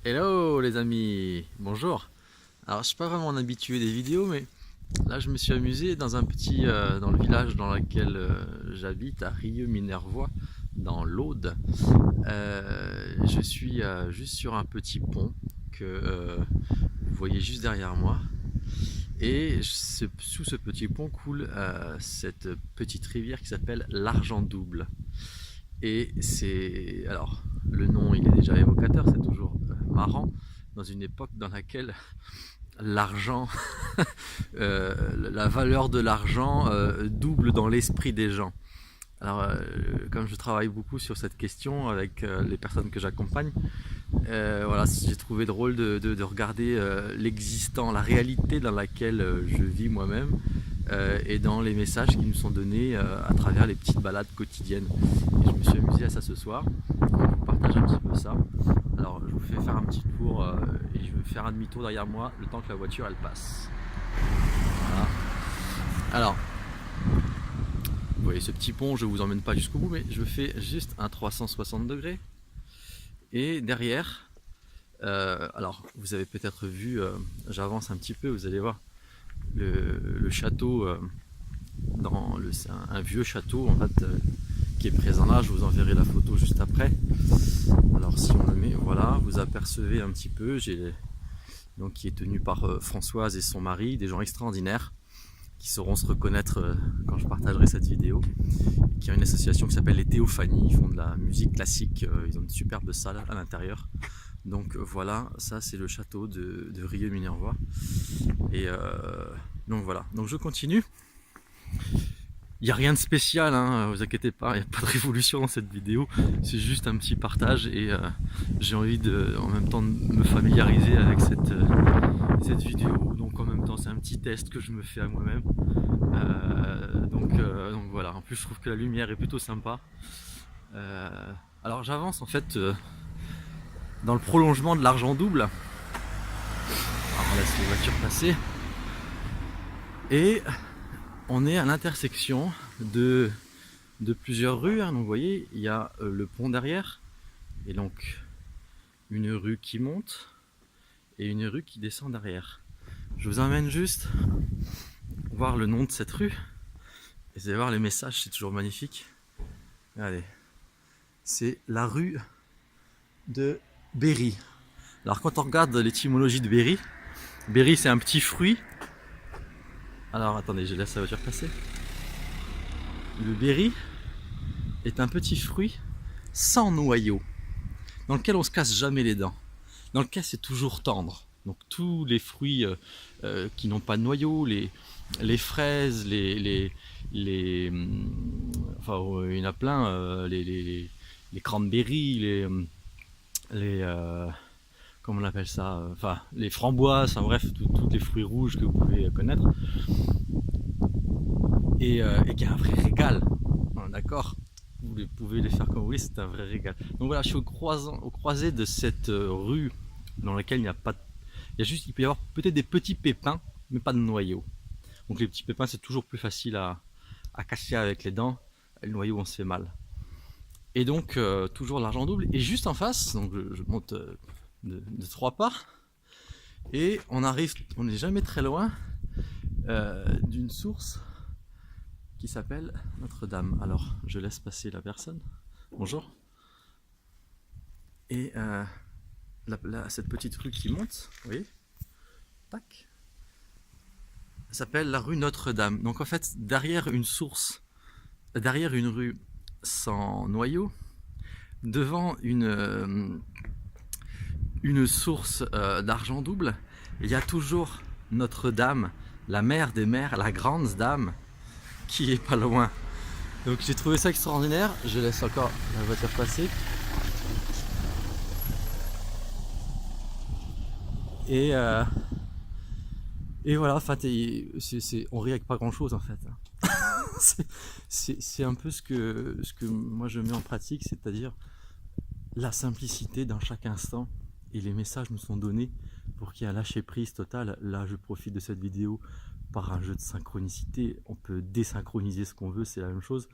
Hello les amis, bonjour. Alors je suis pas vraiment un habitué des vidéos, mais là je me suis amusé dans un petit, dans le village dans lequel j'habite, à Rieux-Minervois, dans l'Aude. Je suis juste sur un petit pont que vous voyez juste derrière moi. Et sous ce petit pont coule cette petite rivière qui s'appelle l'Argent-Double. Et c'est... Alors, le nom, il est déjà évocateur, c'est toujours marrant, dans une époque dans laquelle l'argent, la valeur de l'argent double dans l'esprit des gens. Alors, comme je travaille beaucoup sur cette question avec les personnes que j'accompagne, voilà, j'ai trouvé drôle de regarder l'existant, la réalité dans laquelle je vis moi-même et dans les messages qui nous sont donnés à travers les petites balades quotidiennes. Et je me suis amusé à ça ce soir. Donc, je vous partage un petit peu ça. Alors, je vous fais faire un petit tour et je vais faire un demi-tour derrière moi le temps que la voiture elle passe. Voilà. Alors, vous voyez ce petit pont, je vous emmène pas jusqu'au bout, mais je fais juste un 360 degrés. Et derrière, alors vous avez peut-être vu, j'avance un petit peu, vous allez voir le château, c'est un vieux château en fait, qui est présent là, je vous enverrai la photo juste après. Alors si on le met, voilà, vous apercevez un petit peu, donc qui est tenu par Françoise et son mari, des gens extraordinaires qui sauront se reconnaître quand je partagerai cette vidéo, qui a une association qui s'appelle les Théophanies, ils font de la musique classique, ils ont une superbe salle à l'intérieur. Donc voilà, ça c'est le château de Rieux-Minervois. Et donc voilà, donc je continue. Il n'y a rien de spécial, hein, vous inquiétez pas, il n'y a pas de révolution dans cette vidéo, c'est juste un petit partage et j'ai envie en même temps de me familiariser avec cette vidéo. Donc en même temps c'est un petit test que je me fais à moi-même. Donc voilà, en plus je trouve que la lumière est plutôt sympa. Alors j'avance en fait dans le prolongement de l'Argent-Double. Alors on laisse les voitures passer. Et on est à l'intersection de plusieurs rues. Hein. Donc vous voyez, il y a le pont derrière. Et donc une rue qui monte et une rue qui descend derrière. Je vous emmène juste voir le nom de cette rue. Et vous allez voir les messages, c'est toujours magnifique. Allez, c'est la rue de Berry. Alors quand on regarde l'étymologie de Berry, Berry c'est un petit fruit. Alors attendez, je laisse la voiture passer. Le berry est un petit fruit sans noyau, dans lequel on se casse jamais les dents, dans lequel c'est toujours tendre. Donc tous les fruits qui n'ont pas de noyau, les fraises, enfin il y en a plein, les cranberries, comment on appelle ça, enfin les framboises, enfin bref, tous les fruits rouges que vous pouvez connaître, et qui est un vrai régal, d'accord. Vous pouvez les faire comme vous voulez, c'est un vrai régal. Donc voilà, je suis au croisé de cette rue dans laquelle il n'y a pas de... il peut y avoir peut-être des petits pépins, mais pas de noyau. Donc les petits pépins, c'est toujours plus facile à casser avec les dents. Le noyau, on se fait mal. Et donc, toujours l'Argent-Double. Et juste en face, donc je monte de 3 pas, et on n'est jamais très loin d'une source qui s'appelle Notre-Dame. Alors, je laisse passer la personne. Bonjour. Et cette petite rue qui monte, vous voyez, tac, s'appelle la rue Notre-Dame. Donc en fait, derrière une source, derrière une rue sans noyau, devant une source d'Argent-Double, il y a toujours Notre-Dame, la mère des mères, la grande dame, qui est pas loin. Donc j'ai trouvé ça extraordinaire. Je laisse encore la voiture passer. Et voilà, enfin, on rit avec pas grand chose en fait. C'est un peu ce que moi je mets en pratique, c'est-à-dire la simplicité dans chaque instant. Et les messages nous sont donnés pour qu'il y ait un lâcher prise total. Là, je profite de cette vidéo par un jeu de synchronicité. On peut désynchroniser ce qu'on veut, c'est la même chose.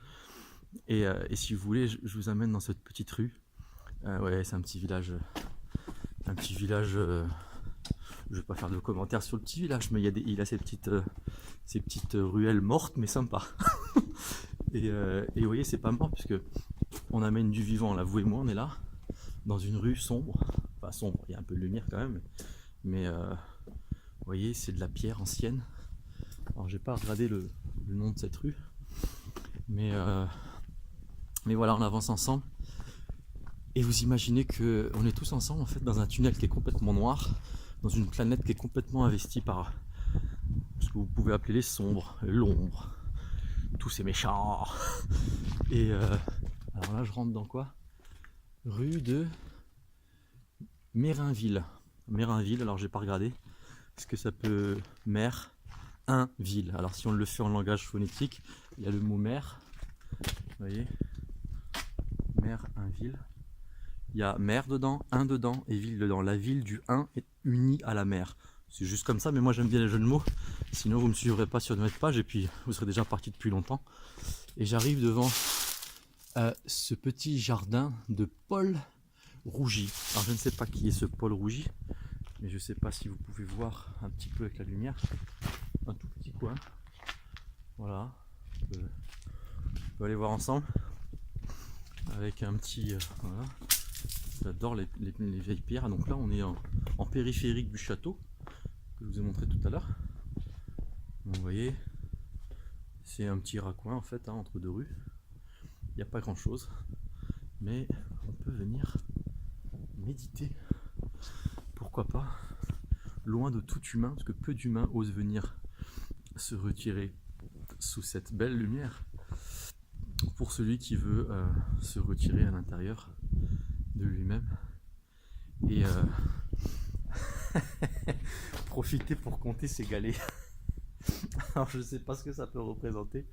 Et si vous voulez, je vous amène dans cette petite rue. Ouais, c'est un petit village petit village, je vais pas faire de commentaires sur le petit village, mais il a ces petites ruelles mortes mais sympas. Et vous voyez, c'est pas mort puisque on amène du vivant là, vous et moi on est là, dans une rue sombre, enfin sombre, il y a un peu de lumière quand même, mais vous voyez, c'est de la pierre ancienne. Alors j'ai pas regardé le nom de cette rue, mais voilà, on avance ensemble. Et vous imaginez qu'on est tous ensemble en fait dans un tunnel qui est complètement noir, dans une planète qui est complètement investie par ce que vous pouvez appeler les sombres, l'ombre, tous ces méchants. Et alors là je rentre dans quoi? Rue de Mérinville. Mérinville, alors j'ai pas regardé. Est-ce que ça peut... Mérinville. Alors si on le fait en langage phonétique, il y a le mot mer. Vous voyez, Mérinville. Il y a mer dedans, un dedans et ville dedans. La ville du 1 est unie à la mer. C'est juste comme ça, mais moi j'aime bien les jeux de mots. Sinon vous ne me suivrez pas sur notre page et puis vous serez déjà parti depuis longtemps. Et j'arrive devant ce petit jardin de Paul Rougy. Alors je ne sais pas qui est ce Paul Rougy, mais je ne sais pas si vous pouvez voir un petit peu avec la lumière. Un tout petit coin. Voilà. On peut aller voir ensemble. Avec un petit... voilà. J'adore les vieilles pierres. Donc là on est en périphérique du château que je vous ai montré tout à l'heure. Vous voyez, c'est un petit raccoin en fait, hein, entre deux rues. Il n'y a pas grand chose, mais on peut venir méditer. Pourquoi pas, loin de tout humain, parce que peu d'humains osent venir se retirer sous cette belle lumière. Pour celui qui veut se retirer à l'intérieur de lui-même et profiter pour compter ses galets. Alors je ne sais pas ce que ça peut représenter,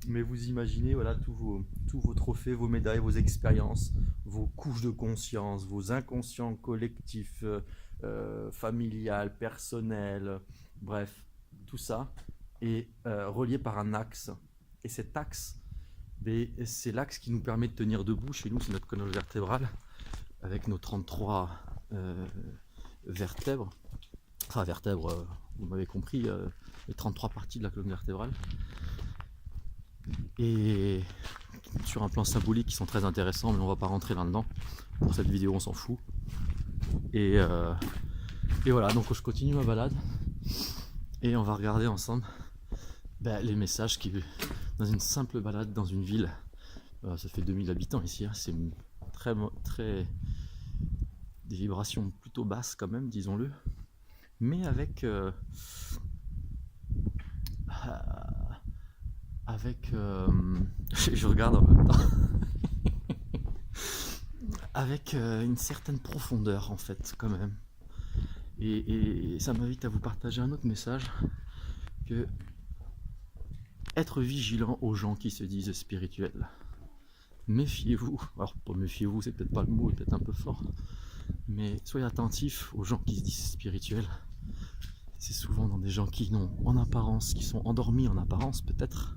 mais vous imaginez voilà tous vos trophées, vos médailles, vos expériences, vos couches de conscience, vos inconscients collectifs, familial, personnel, bref, tout ça est relié par un axe. Et cet axe, c'est l'axe qui nous permet de tenir debout. Chez nous, c'est notre colonne vertébrale, avec nos 33 vertèbres. Enfin, vertèbres, vous m'avez compris, les 33 parties de la colonne vertébrale. Et sur un plan symbolique, ils sont très intéressants, mais on va pas rentrer là-dedans. Pour cette vidéo, on s'en fout. Et voilà, donc je continue ma balade. Et on va regarder ensemble les messages qui... Dans une simple balade dans une ville, ça fait 2000 habitants ici, hein, c'est très des vibrations plutôt basses quand même, disons-le, mais avec je regarde en même temps, avec une certaine profondeur en fait quand même, et ça m'invite à vous partager un autre message, que être vigilant aux gens qui se disent spirituels. Méfiez-vous, alors pas méfiez-vous, c'est peut-être pas le mot, peut-être un peu fort, mais soyez attentifs aux gens qui se disent spirituels. C'est souvent dans des gens qui n'ont en apparence, qui sont endormis en apparence peut-être.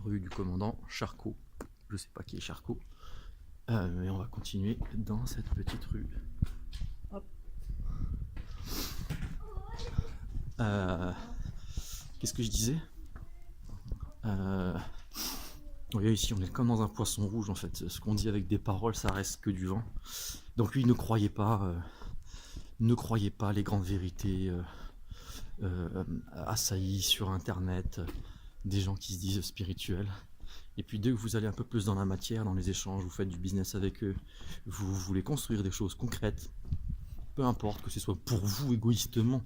Rue du commandant Charcot, je sais pas qui est Charcot, mais on va continuer dans cette petite rue. Hop. Qu'est-ce que je disais? Oui, ici on est comme dans un poisson rouge en fait. Ce qu'on dit avec des paroles, ça reste que du vent. Donc lui, ne croyez pas les grandes vérités assaillies sur internet, des gens qui se disent spirituels. Et puis dès que vous allez un peu plus dans la matière, dans les échanges, vous faites du business avec eux, vous voulez construire des choses concrètes, peu importe que ce soit pour vous égoïstement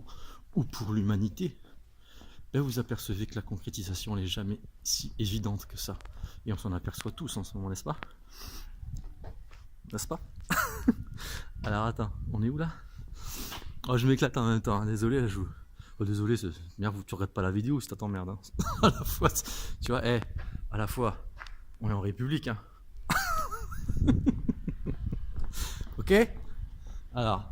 ou pour l'humanité, vous apercevez que la concrétisation n'est jamais si évidente que ça. Et on s'en aperçoit tous en ce moment, n'est-ce pas? N'est-ce pas? Alors attends, on est où là? Oh, je m'éclate en même temps, hein. Désolé, là, je vous... Oh, désolé, merde, tu regardes pas la vidéo si t'attends merde. Hein. À la fois, tu vois, à la fois, on est en République, hein. Ok? Alors,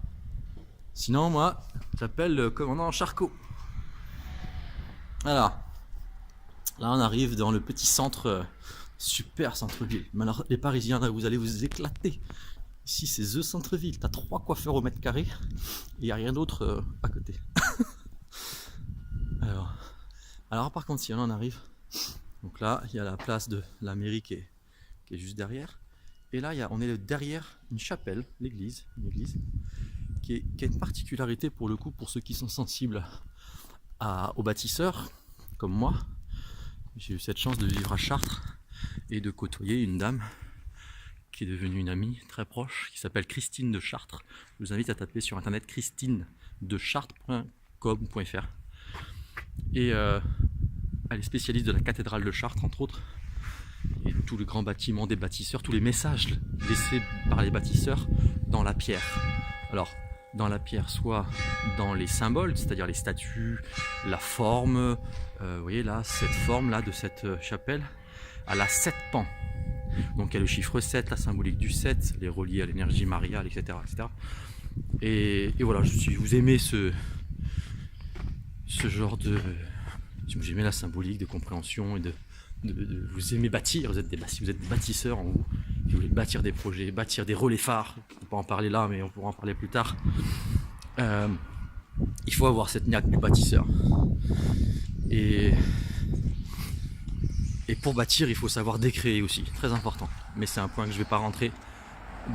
sinon, moi, j'appelle le commandant Charcot. Alors, là on arrive dans le petit centre, super centre-ville. Mais alors les Parisiens, là, vous allez vous éclater. Ici c'est The Centre-Ville, t'as 3 coiffeurs au mètre carré, et il n'y a rien d'autre à côté. alors par contre si on en arrive, donc là il y a la place de la mairie qui est juste derrière, et là on est derrière une chapelle, l'église, une église qui a une particularité pour le coup, pour ceux qui sont sensibles aux bâtisseurs comme moi. J'ai eu cette chance de vivre à Chartres et de côtoyer une dame qui est devenue une amie très proche, qui s'appelle Christine de Chartres. Je vous invite à taper sur internet christinedechartres.com.fr. Et elle est spécialiste de la cathédrale de Chartres, entre autres, et tous les grands bâtiments des bâtisseurs, tous les messages laissés par les bâtisseurs dans la pierre. Alors, dans la pierre, soit dans les symboles, c'est-à-dire les statues, la forme. Vous voyez là, cette forme là de cette chapelle, elle a 7 pans. Donc il y a le chiffre 7, la symbolique du 7, les reliés à l'énergie mariale, etc. Et voilà, si vous aimez ce genre de... Si vous aimez la symbolique de compréhension et vous aimez bâtir, si vous êtes des bâtisseurs en vous, si vous voulez bâtir des projets, bâtir des relais phares, on ne peut pas en parler là, mais on pourra en parler plus tard, il faut avoir cette niaque du bâtisseur. Et pour bâtir, il faut savoir décréer aussi, très important. Mais c'est un point que je ne vais pas rentrer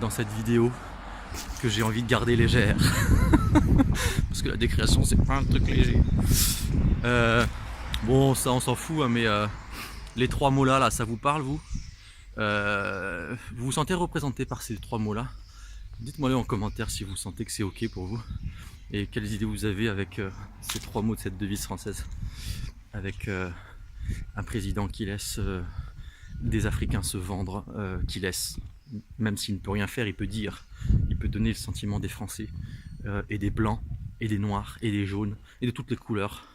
dans cette vidéo, que j'ai envie de garder légère. Parce que la décréation, c'est pas un truc léger. Bon, ça on s'en fout, hein, mais les 3 mots là, ça vous parle, vous vous sentez représenté par ces 3 mots là? Dites-moi-le en commentaire si vous sentez que c'est ok pour vous. Et quelles idées vous avez avec ces 3 mots de cette devise française. Avec un président qui laisse des Africains se vendre, qui laisse, même s'il ne peut rien faire, il peut dire, il peut donner le sentiment des Français, et des blancs, et des noirs, et des jaunes, et de toutes les couleurs,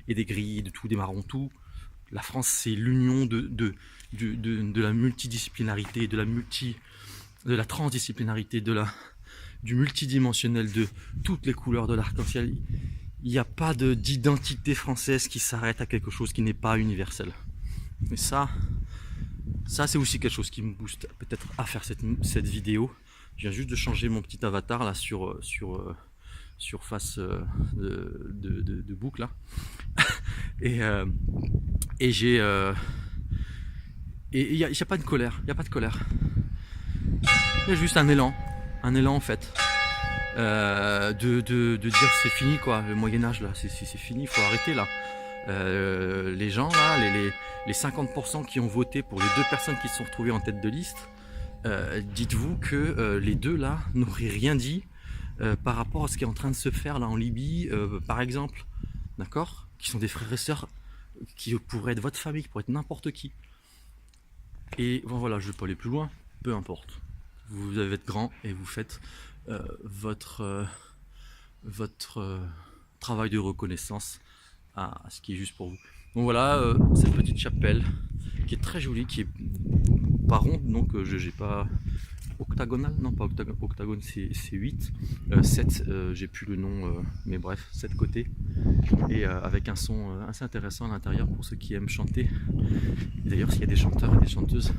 et des gris, de tout, des marrons, tout. La France, c'est l'union de la multidisciplinarité, de la transdisciplinarité, du multidimensionnel, de toutes les couleurs de l'arc-en-ciel. Il n'y a pas d'identité française qui s'arrête à quelque chose qui n'est pas universel. Mais ça c'est aussi quelque chose qui me booste peut-être à faire cette vidéo. Je viens juste de changer mon petit avatar là sur face de boucle là. Et j'ai il n'y a pas de colère, il y a juste un élan en fait. De dire c'est fini quoi, le Moyen-Âge là, c'est fini, il faut arrêter là. Les gens là, les 50% qui ont voté pour les 2 personnes qui se sont retrouvées en tête de liste, dites-vous que les 2 là n'auraient rien dit par rapport à ce qui est en train de se faire là en Libye, par exemple, d'accord, qui sont des frères et sœurs, qui pourraient être votre famille, qui pourraient être n'importe qui. Et bon, voilà, je ne vais pas aller plus loin, peu importe. Vous avez être grand et vous faites votre travail de reconnaissance à ce qui est juste pour vous. Donc voilà, cette petite chapelle qui est très jolie, qui est pas ronde, donc j'ai pas octagonale, non pas octagone, c'est 8, 7, j'ai plus le nom, mais bref, 7 côtés, et avec un son assez intéressant à l'intérieur pour ceux qui aiment chanter. Et d'ailleurs, s'il y a des chanteurs et des chanteuses,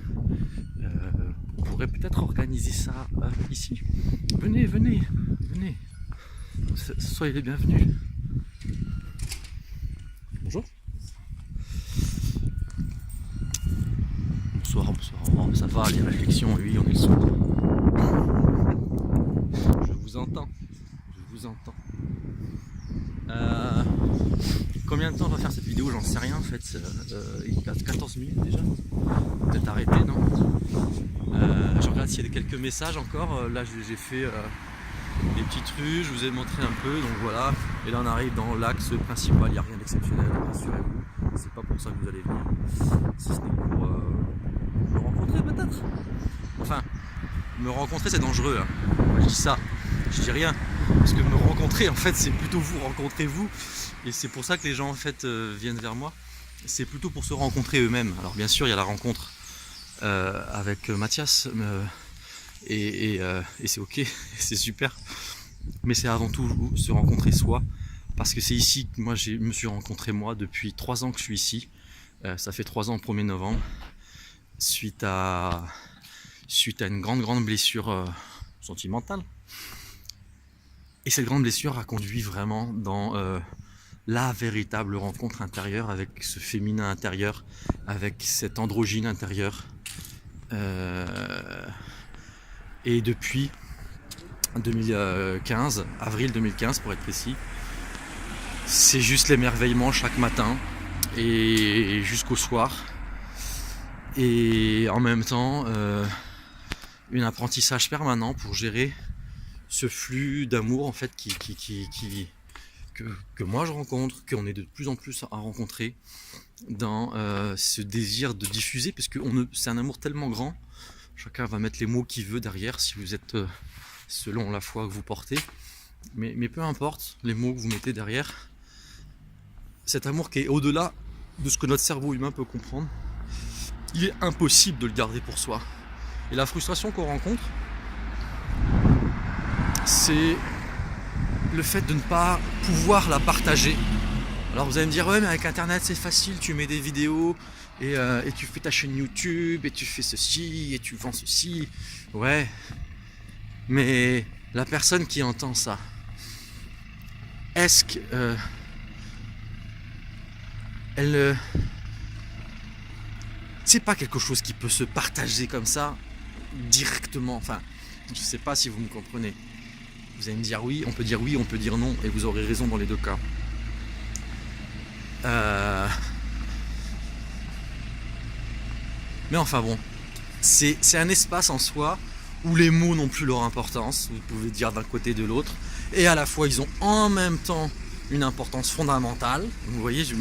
on pourrait peut-être organiser ça ici. Venez, soyez les bienvenus. Bonjour. Bonsoir. Oh, ça va, les réflexions, oui, on est le soir. Je vous entends. Combien de temps on va faire cette vidéo? J'en sais rien en fait. Il passe 14 minutes déjà. Peut-être arrêter, non? Je regarde s'il y a quelques messages encore. Là j'ai fait des petites rues, je vous ai montré un peu, donc voilà. Et là on arrive dans l'axe principal, il n'y a rien d'exceptionnel, rassurez-vous. C'est pas pour ça que vous allez venir. Si ce n'est pour me rencontrer peut-être. Enfin, me rencontrer c'est dangereux. Hein. Moi, je dis ça, je dis rien. Parce que me rencontrer en fait c'est plutôt vous rencontrer vous. Et c'est pour ça que les gens en fait viennent vers moi. C'est plutôt pour se rencontrer eux-mêmes. Alors bien sûr il y a la rencontre avec Mathias. Et c'est ok, c'est super, mais c'est avant tout se rencontrer soi, parce que c'est ici que moi je me suis rencontré moi depuis 3 ans que je suis ici. Ça fait 3 ans au 1er novembre, suite à une grande blessure sentimentale. Et cette grande blessure a conduit vraiment dans la véritable rencontre intérieure avec ce féminin intérieur, avec cette androgyne intérieure. Et depuis 2015, avril 2015 pour être précis, c'est juste l'émerveillement chaque matin et jusqu'au soir. Et en même temps, un apprentissage permanent pour gérer ce flux d'amour en fait que moi je rencontre, qu'on est de plus en plus à rencontrer dans ce désir de diffuser, parce que c'est un amour tellement grand, chacun va mettre les mots qu'il veut derrière si vous êtes selon la foi que vous portez, mais peu importe les mots que vous mettez derrière, cet amour qui est au-delà de ce que notre cerveau humain peut comprendre, il est impossible de le garder pour soi. Et la frustration qu'on rencontre, c'est le fait de ne pas pouvoir la partager. Alors vous allez me dire, ouais mais avec internet c'est facile, tu mets des vidéos et tu fais ta chaîne YouTube et tu fais ceci et tu vends ceci. Ouais, mais la personne qui entend ça, est-ce que c'est pas quelque chose qui peut se partager comme ça directement. Enfin, je sais pas si vous me comprenez. Vous allez me dire oui, on peut dire non, et vous aurez raison dans les deux cas. Mais enfin bon, c'est un espace en soi où les mots n'ont plus leur importance, vous pouvez dire d'un côté et de l'autre, et à la fois ils ont en même temps une importance fondamentale. Vous voyez, je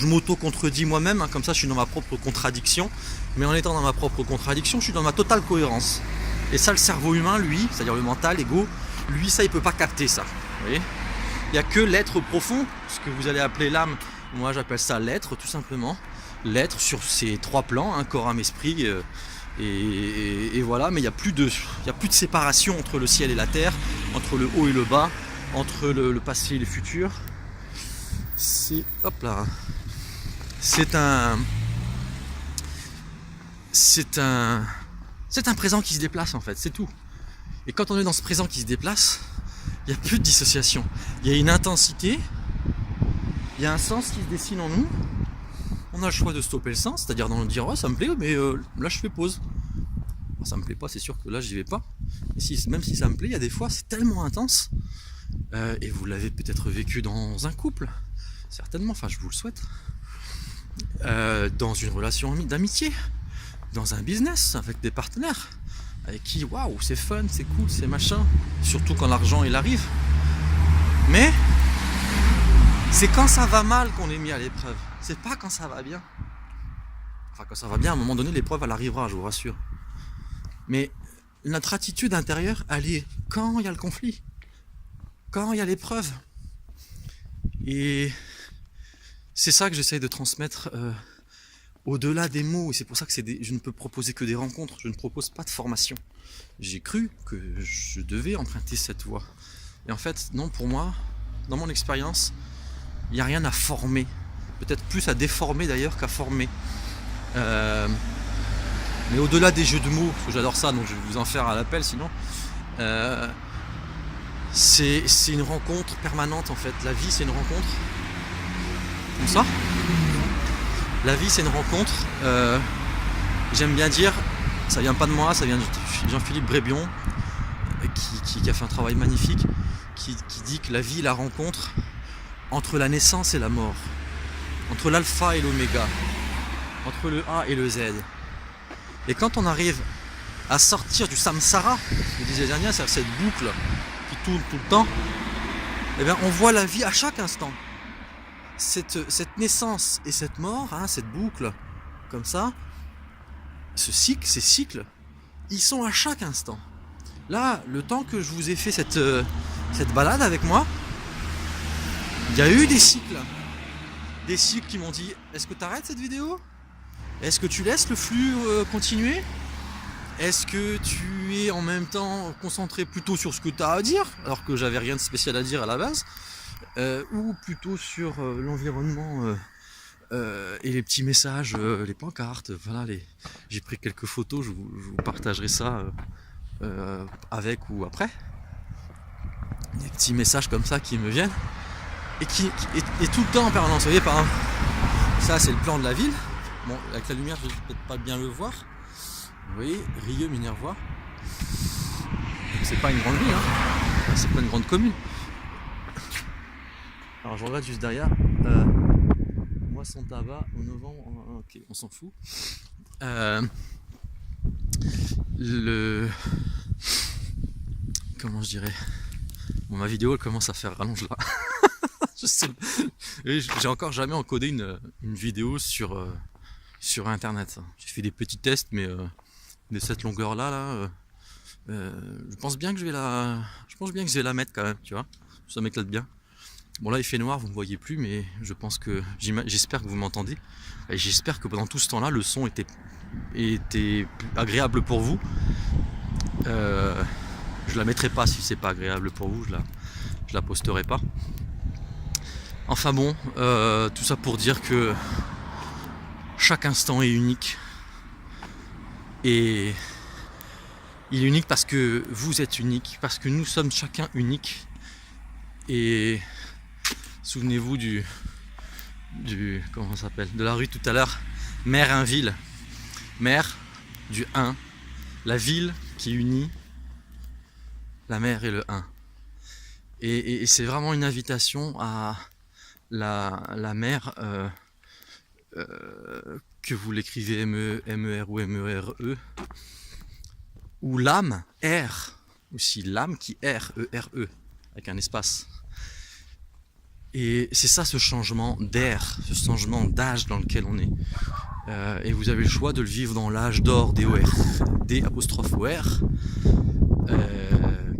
m'auto-contredis moi-même, hein, comme ça je suis dans ma propre contradiction, mais en étant dans ma propre contradiction, je suis dans ma totale cohérence. Et ça, le cerveau humain, lui, c'est-à-dire le mental, l'ego, lui, ça, il peut pas capter ça. Vous voyez, il n'y a que l'être profond, ce que vous allez appeler l'âme. Moi, j'appelle ça l'être, tout simplement. L'être sur ces trois plans, hein, corps, âme, esprit. Et voilà, mais il n'y a plus de séparation entre le ciel et la terre, entre le haut et le bas, entre le passé et le futur. C'est un présent qui se déplace en fait, c'est tout. Et quand on est dans ce présent qui se déplace, il n'y a plus de dissociation. Il y a une intensité, il y a un sens qui se dessine en nous. On a le choix de stopper le sens, c'est-à-dire de dire ouais, ça me plaît, mais là je fais pause. Alors, ça me plaît pas, c'est sûr que là j'y vais pas. Mais même si ça me plaît, il y a des fois c'est tellement intense. Et vous l'avez peut-être vécu dans un couple, certainement, enfin je vous le souhaite. Dans une relation d'amitié, dans un business avec des partenaires avec qui waouh c'est fun, c'est cool, c'est machin, surtout quand l'argent il arrive. Mais c'est quand ça va mal qu'on est mis à l'épreuve, c'est pas quand ça va bien. Enfin quand ça va bien, à un moment donné l'épreuve elle arrivera, je vous rassure. Mais notre attitude intérieure elle est quand il y a le conflit, quand il y a l'épreuve. Et c'est ça que j'essaye de transmettre au-delà des mots, et c'est pour ça que je ne peux proposer que des rencontres, je ne propose pas de formation. J'ai cru que je devais emprunter cette voie. Et en fait, non, pour moi, dans mon expérience, il n'y a rien à former. Peut-être plus à déformer d'ailleurs qu'à former. Mais au-delà des jeux de mots, parce que j'adore ça, donc je vais vous en faire à l'appel sinon. C'est une rencontre permanente en fait. La vie c'est une rencontre. Comme ça. La vie c'est une rencontre, j'aime bien dire, ça vient pas de moi, ça vient de Jean-Philippe Brébion, qui a fait un travail magnifique, qui dit que la vie est la rencontre entre la naissance et la mort, entre l'alpha et l'oméga, entre le A et le Z. Et quand on arrive à sortir du samsara, ce que disait Daniel, c'est cette boucle qui tourne tout le temps, eh bien on voit la vie à chaque instant. Cette naissance et cette mort, hein, cette boucle, comme ça, ces cycles, ils sont à chaque instant. Là, le temps que je vous ai fait cette balade avec moi, il y a eu des cycles. Des cycles qui m'ont dit, est-ce que tu arrêtes cette vidéo ? Est-ce que tu laisses le flux continuer ? Est-ce que tu es en même temps concentré plutôt sur ce que tu as à dire, alors que j'avais rien de spécial à dire à la base ? Ou plutôt sur l'environnement et les petits messages, les pancartes, voilà, j'ai pris quelques photos, je vous partagerai ça avec ou après. Des petits messages comme ça qui me viennent et et tout le temps en permanence. Vous voyez, par exemple, ça c'est le plan de la ville. Bon, avec la lumière je vais peut-être pas bien le voir. Vous voyez, Rieux Minervois. C'est pas une grande ville, hein. C'est pas une grande commune. Alors je regarde juste derrière. Moisson tabac au novembre. Ok, on s'en fout. Comment je dirais, bon, ma vidéo elle commence à faire rallonge là. Je sais, j'ai encore jamais encodé une vidéo sur internet. J'ai fait des petits tests, mais de cette longueur là, je pense bien que je vais la mettre quand même, tu vois. Ça m'éclate bien. Bon là il fait noir, vous ne me voyez plus, mais je pense que j'espère que vous m'entendez. Et j'espère que pendant tout ce temps là le son était agréable pour vous. Je la mettrai pas si c'est pas agréable pour vous, je la posterai pas. Enfin bon, tout ça pour dire que chaque instant est unique. Et il est unique parce que vous êtes unique, parce que nous sommes chacun uniques. Et souvenez-vous comment ça s'appelle, de la rue tout à l'heure, Mère-Inville. Mère du 1, la ville qui unit la mer et le 1. Et c'est vraiment une invitation à la mer, que vous l'écrivez M-E-R ou M-E-R-E, ou l'âme, R, aussi l'âme qui R, E-R-E, avec un espace. Et c'est ça ce changement d'air, ce changement d'âge dans lequel on est. Et vous avez le choix de le vivre dans l'âge d'or, D-O-R,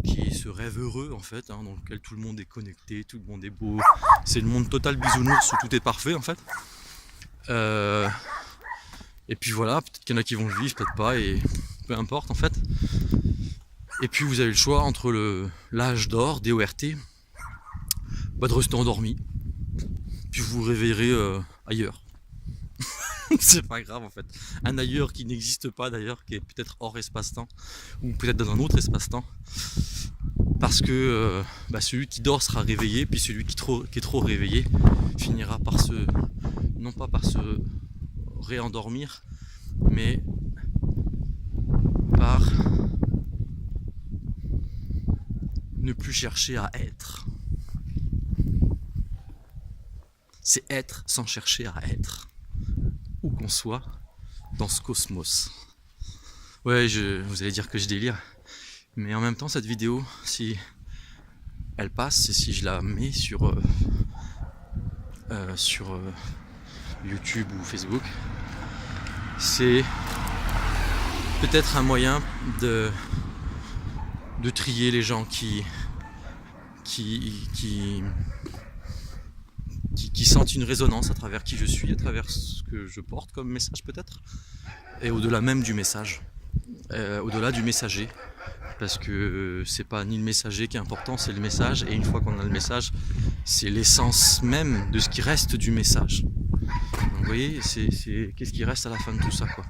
qui est ce rêve heureux en fait, hein, dans lequel tout le monde est connecté, tout le monde est beau. C'est le monde total bisounours où tout est parfait en fait. Et puis voilà, peut-être qu'il y en a qui vont le vivre, peut-être pas, et peu importe en fait. Et puis vous avez le choix entre l'âge d'or, D-O-R-T, de rester endormi, puis vous vous réveillerez ailleurs. C'est pas grave en fait. Un ailleurs qui n'existe pas d'ailleurs, qui est peut-être hors espace-temps, ou peut-être dans un autre espace-temps. Parce que celui qui dort sera réveillé, puis celui qui est trop réveillé finira par non pas par se réendormir, mais par ne plus chercher à être. C'est être sans chercher à être, où qu'on soit dans ce cosmos. Ouais, vous allez dire que je délire, mais en même temps cette vidéo, si elle passe et si je la mets sur YouTube ou Facebook, c'est peut-être un moyen de trier les gens qui sentent une résonance à travers qui je suis, à travers ce que je porte comme message peut-être, et au-delà même du message, au-delà du messager, parce que c'est pas ni le messager qui est important, c'est le message, et une fois qu'on a le message, c'est l'essence même de ce qui reste du message. Donc, vous voyez, qu'est-ce qui reste à la fin de tout ça, quoi.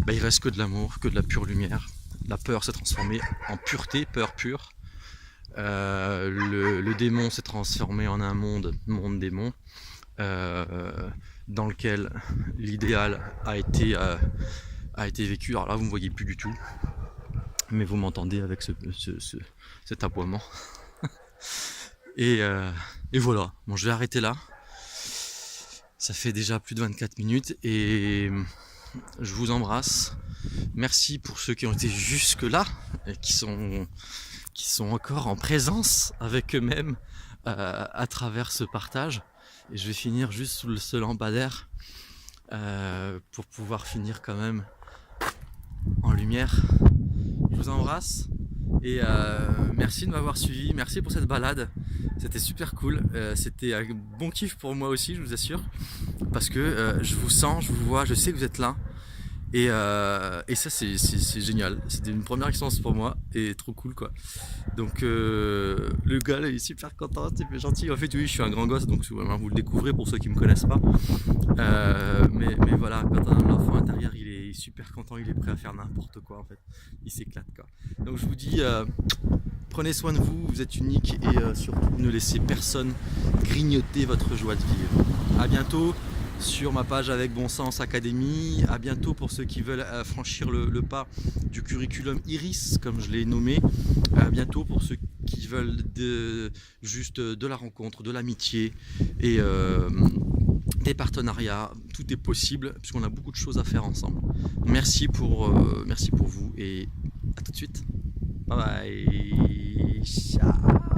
Il reste que de l'amour, que de la pure lumière. La peur s'est transformée en pureté, peur pure. Le démon s'est transformé en un monde démon, dans lequel l'idéal a été vécu. Alors là vous ne me voyez plus du tout, mais vous m'entendez avec cet aboiement. Et voilà, bon, je vais arrêter là. Ça fait déjà plus de 24 minutes et je vous embrasse. Merci pour ceux qui ont été jusque là et qui sont encore en présence avec eux-mêmes à travers ce partage. Et je vais finir juste sous ce lampadaire pour pouvoir finir quand même en lumière. Je vous embrasse et merci de m'avoir suivi, merci pour cette balade, c'était super cool, c'était un bon kiff pour moi aussi, je vous assure, parce que je vous sens, je vous vois, je sais que vous êtes là. Et ça c'est génial, c'était une première expérience pour moi et trop cool quoi. Donc le gars là, il est super content, super gentil. En fait oui, je suis un grand gosse, donc vous le découvrez pour ceux qui me connaissent pas. Mais voilà, quand on a l'enfant intérieur, il est est super content, il est prêt à faire n'importe quoi en fait. Il s'éclate quoi. Donc je vous dis, prenez soin de vous, vous êtes unique et surtout ne laissez personne grignoter votre joie de vivre. A bientôt sur ma page avec Bon Sens Academy. À bientôt pour ceux qui veulent franchir le pas du curriculum Iris, comme je l'ai nommé. À bientôt pour ceux qui veulent juste de la rencontre, de l'amitié et des partenariats. Tout est possible puisqu'on a beaucoup de choses à faire ensemble. Merci pour vous et à tout de suite. Bye bye. Ciao.